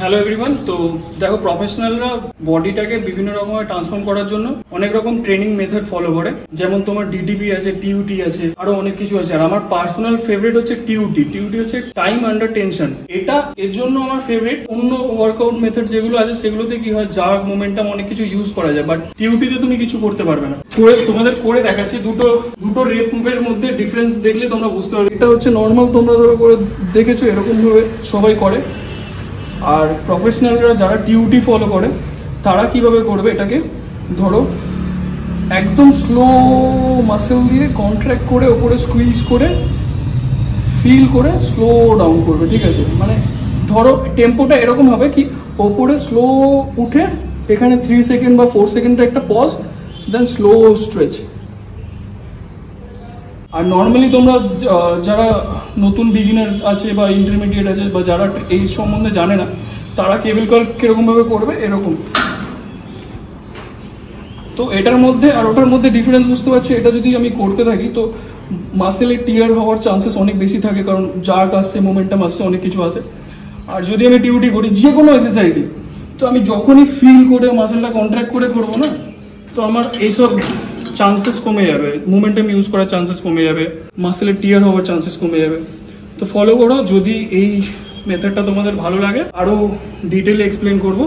Hello everyone. তো দেখো, প্রফেশনালরা বডিটাকে বিভিন্ন রকমের ট্রান্সফর্ম করার জন্য অনেক রকম ট্রেনিং মেথড ফলো করে। যেমন তোমার ডিটিপি আছে, টিউটি আছে, আরো অনেক কিছু আছে। আর আমার পার্সোনাল ফেভারিট হচ্ছে টিউটি। টিউটি হচ্ছে টাইম আন্ডার টেনশন। এটা এর জন্য আমার ফেভারিট। অন্য ওয়ার্কআউট মেথড যেগুলো আছে সেগুলোতে কি হয়, জার্ক, মোমেন্টাম অনেক কিছু ইউজ করা যায়, বাট টিউটিতে তুমি কিছু করতে পারবে না। তোমাদের করে দেখাচ্ছি, দুটো রেপের মধ্যে ডিফারেন্স দেখলে তোমরা বুঝতে পারবে। এটা হচ্ছে নর্মাল, তোমরা ধরো করে দেখেছো এরকম ভাবে সবাই করে। আর প্রফেশনালরা যারা টিউটি ফলো করে তারা কিভাবে করবে, এটাকে ধরো একদম স্লো মাসেল দিয়ে কন্ট্রাক্ট করে ওপরে স্কুইজ করে ফিল করে স্লো ডাউন করবে। ঠিক আছে, মানে ধরো টেম্পোটা এরকম হবে কি, ওপরে স্লো উঠে এখানে 3 সেকেন্ড বা 4 সেকেন্ডের একটা পজ, দেন স্লো স্ট্রেচ। আর নর্মালি তোমরা যারা নতুন বিগিনার আছে বা ইন্টারমিডিয়েট আছে বা যারা এই সম্বন্ধে জানে না, তারা কেবল কার্ল কিরকমভাবে করবে, এরকম। তো এটার মধ্যে আর ওটার মধ্যে ডিফারেন্স বুঝতে পারছি। এটা যদি আমি করতে থাকি তো মাসেলে টিয়ার হওয়ার চান্সেস অনেক বেশি থাকে, কারণ জার্ক আসছে, মোমেন্টাম আসছে, অনেক কিছু আসে। আর যদি আমি টিউটি করি যে কোনো এক্সারসাইজে, তো আমি যখনই ফিল করে মাসেলটা কন্ট্রাক্ট করে করবো না, তো আমার এইসব চান্সেস কমে যাবে, মোমেন্টাম ইউজ করার চান্সেস কমে যাবে, মাসেলের টিয়ার হওয়ার চান্সেস কমে যাবে। তো ফলো করো। যদি এই মেথডটা তোমাদের ভালো লাগে, আরো ডিটেইলে এক্সপ্লেন করবো।